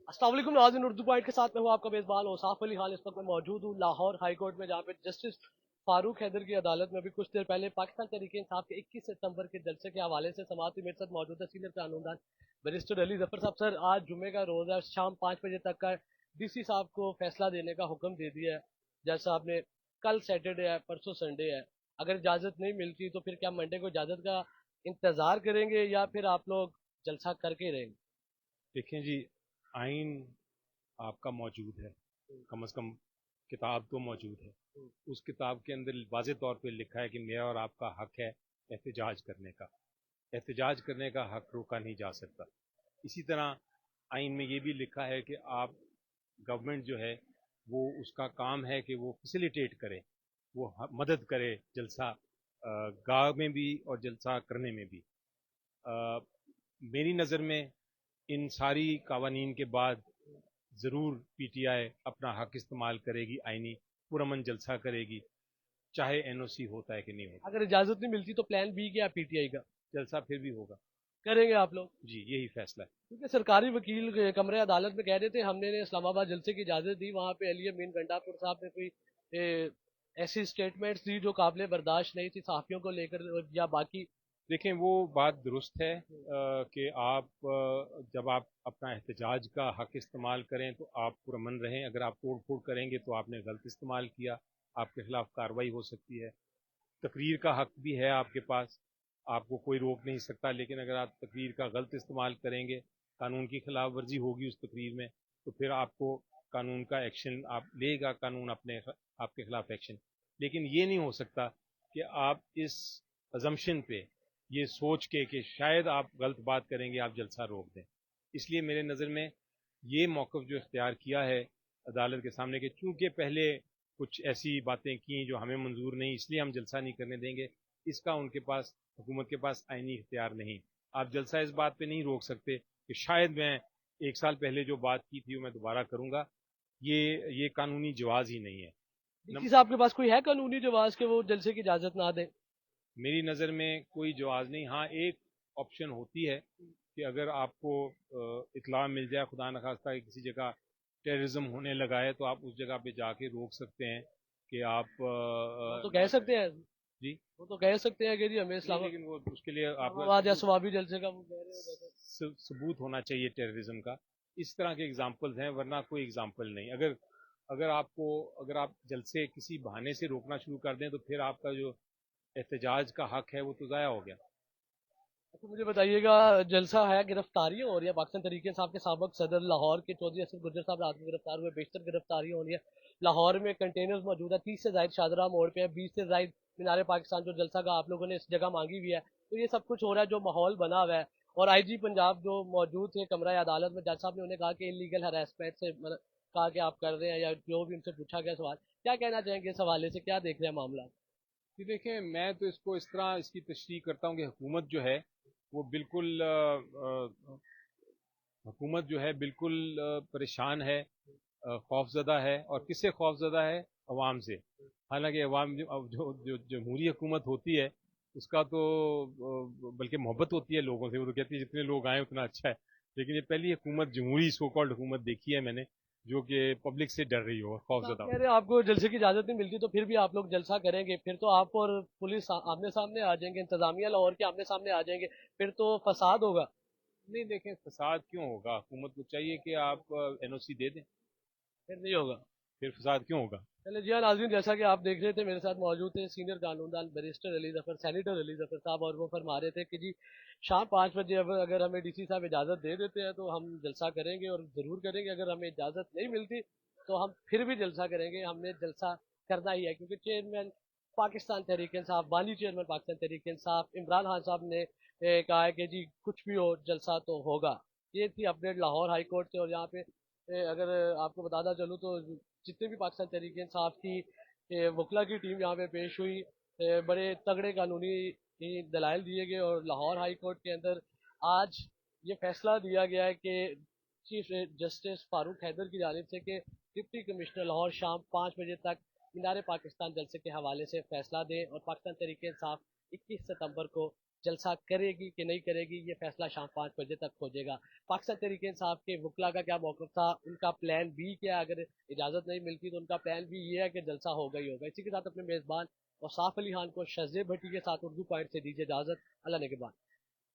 अस्सलाम वालेकुम नाज़रीन, उर्दू पॉइंट के साथ में हूँ आपका मेज़बान औसाफ अली खान। इस वक्त मैं मौजूद हूँ लाहौर हाई कोर्ट में, जहाँ पे जस्टिस फारूक हैदर की अदालत में अभी कुछ देर पहले पाकिस्तान तहरीक इंसाफ के 21 सितंबर के जलसे के हवाले से समाअत हुई। मेरे साथ मौजूद है सीनियर कानूनदान बैरिस्टर अली जफर साहब। सर, आज जुम्मे का रोज़ है, शाम 5 बजे तक का DC साहब को फैसला देने का हुक्म दे दिया है जज साहब ने। कल सैटरडे है, परसों संडे है। अगर इजाज़त नहीं मिलती तो फिर क्या मंडे को इजाज़त का इंतज़ार करेंगे या फिर आप लोग जलसा करके रहेंगे? देखें जी, आइन आपका मौजूद है, कम से कम किताब तो मौजूद है। उस किताब के अंदर वाज़ेह तौर पे लिखा है कि मेरा और आपका हक है एहतजाज करने का। एहतजाज करने का हक रोका नहीं जा सकता। इसी तरह आइन में ये भी लिखा है कि आप गवर्नमेंट जो है वो उसका काम है कि वो फैसिलिटेट करे, वो मदद करे जलसा गाह में भी और जलसा करने में भी। मेरी नज़र में इन सारी कवानीन के बाद ज़रूर PTI अपना हक इस्तेमाल करेगी, आइनी पुरअमन जलसा करेगी, चाहे NOC होता है कि नहीं होता। अगर इजाज़त नहीं मिलती तो प्लान बी क्या PTI का जलसा फिर भी होगा। करेंगे आप लोग? जी, यही फैसला है। क्योंकि सरकारी वकील कमरे अदालत में कह रहे थे हमने इस्लामाबाद जलसे की इजाज़त दी, वहाँ पे अली अमीन गंडापुर साहब ने कोई ऐसी स्टेटमेंट्स दी जो काबिल बर्दाश्त नहीं थी सहाफ़ियों को लेकर या बाकी। देखें, वो बात दुरुस्त है कि आप जब आप अपना एहतजाज का हक इस्तेमाल करें तो आप पुरअमन रहें। अगर आप तोड़ फोड़ करेंगे तो आपने गलत इस्तेमाल किया, आपके खिलाफ कार्रवाई हो सकती है। तकरीर का हक भी है आपके पास, आपको कोई रोक नहीं सकता, लेकिन अगर आप तकरीर का गलत इस्तेमाल करेंगे, कानून की खिलाफ वर्जी होगी उस तकरीर में, तो फिर आपको कानून का एक्शन आप लेगा, कानून अपने आपके खिलाफ एक्शन। लेकिन ये नहीं हो सकता कि आप इस अजम्पशन पे ये सोच के कि शायद आप गलत बात करेंगे आप जलसा रोक दें। इसलिए मेरे नज़र में ये मौक़िफ़ जो इख्तियार किया है अदालत के सामने कि चूँकि पहले कुछ ऐसी बातें की जो हमें मंजूर नहीं, इसलिए हम जलसा नहीं करने देंगे, इसका उनके पास, हुकूमत के पास आईनी इख्तियार नहीं। आप जलसा इस बात पे नहीं रोक सकते कि शायद मैं 1 साल पहले जो बात की थी वो मैं दोबारा करूँगा। ये कानूनी जवाज़ ही नहीं है। DC साहब के पास कोई है कानूनी जवाब कि वो जलसे की इजाज़त ना दें? मेरी नज़र में कोई जवाज़ नहीं। हाँ, एक ऑप्शन होती है कि अगर आपको इत्तला मिल जाए खुदा न खास्ता कि किसी जगह टेररिज्म होने लगा है, तो आप उस जगह पे जाके रोक सकते हैं कि आप वो तो कह सकते हैं, जी वो तो कह सकते हैं कि जी हमें नहीं, लेकिन वो उसके लिए आपका इस्लामाबाद या स्वाबी जलसे का वो कह रहे हैं जैसे। सबूत होना चाहिए टेररिज्म का। इस तरह के एग्जाम्पल्स हैं, वरना कोई एग्जाम्पल नहीं। अगर अगर आप जलसे किसी बहाने से रोकना शुरू कर दें तो फिर आपका जो एहतजाज का हक है वो तो ज़ाया हो गया। अच्छा, मुझे बताइएगा, जलसा है, गिरफ्तारियां हो रही है पाकिस्तान तरीके इंसाफ के साबिक सदर लाहौर के चौधरी असद गुर्जर साहब रात में गिरफ्तार हुए, बेशतर गिरफ्तारियां हो रही है। लाहौर में कंटेनर्स मौजूद है, 30 से ज्यादा शाहदरा मोड़ पे है, 20 से ज्यादा मीनार पाकिस्तान जो जलसा का आप लोगों ने इस जगह मांगी हुई है। तो ये सब कुछ हो रहा है, जो माहौल बना हुआ है। और IG पंजाब जो मौजूद थे कमरा अदालत में, जज साहब ने उन्हें कहा कि इलीगल हरासमेंट से कहा कि आप कर रहे हैं, या जो भी उनसे पूछा गया सवाल, क्या कहना चाहेंगे इस हवाले से, क्या देख रहे हैं मामला? कि देखें, मैं तो इसको इस तरह इसकी तशरीह करता हूँ कि हुकूमत जो है वो बिल्कुल हुकूमत जो है बिल्कुल परेशान है, खौफजदा है। और किससे खौफजदा है? अवाम से। हालांकि अवाम जो जो जमहूरी हुकूमत होती है उसका तो बल्कि मोहब्बत होती है लोगों से, वो तो कहती है जितने लोग आए उतना अच्छा है। लेकिन ये पहली हुकूमत, जमहूरी सो कॉल्ड हुकूमत देखी है मैंने, जो कि पब्लिक से डर रही हो और तो आप खौफजदा कह हो। रहे हैं आपको जलसे की इजाजत नहीं मिलती तो फिर भी आप लोग जलसा करेंगे, फिर तो आप और पुलिस आमने सामने आ जाएंगे, इंतजामिया लाहौर के आमने सामने आ जाएंगे, फिर तो फसाद होगा। नहीं, देखें, फसाद क्यों होगा? हुकूमत को चाहिए कि आप NOC दे दें, फिर नहीं होगा। फिर फसाद क्यों होगा? चले जी हाँ नाज़रीन, जैसा कि आप देख रहे थे, मेरे साथ मौजूद थे सीनियर कानूनदान बैरिस्टर अली जफर, सेनेटर अली जफर साहब, और वो फरमा रहे थे कि जी शाम 5 बजे अगर हमें DC साहब इजाज़त दे देते हैं तो हम जलसा करेंगे और ज़रूर करेंगे। अगर हमें इजाज़त नहीं मिलती तो हम फिर भी जलसा करेंगे, हमने जलसा करना ही है। क्योंकि चेयरमैन पाकिस्तान तहरीक इंसाफ, बानी चेयरमैन पाकिस्तान तहरीक इंसाफ इमरान खान साहब ने कहा है कि जी कुछ भी हो जलसा तो होगा। ये थी अपडेट लाहौर हाई कोर्ट से। और यहाँ पे अगर आपको बताता चलूँ तो जितने भी पाकिस्तान तहरीक इंसाफ की वकला की टीम यहाँ पे पेश हुई, बड़े तगड़े कानूनी दलाइल दिए गए, और लाहौर हाई कोर्ट के अंदर आज ये फैसला दिया गया है कि चीफ जस्टिस फारूक हैदर की जानिब से कि डिप्टी कमिश्नर लाहौर शाम 5 बजे तक मीनार पाकिस्तान जलसे के हवाले से फैसला दें, और पाकिस्तान तहरीक इंसाफ 21 सितंबर को جلسہ کرے گی کہ نہیں کرے گی یہ فیصلہ شام 5 بجے تک ہو جائے گا. پاکستان تحریک انصاف کے وکلا کا کیا موقف تھا, ان کا پلان بی کیا, اگر اجازت نہیں ملتی تو ان کا پلان بی یہ ہے کہ جلسہ ہوگا ہی ہوگا. اسی کے ساتھ اپنے میزبان وصاف علی خان کو شذیب بھٹی کے ساتھ اردو پوائنٹ سے دیجیے اجازت. اللہ نگہبان.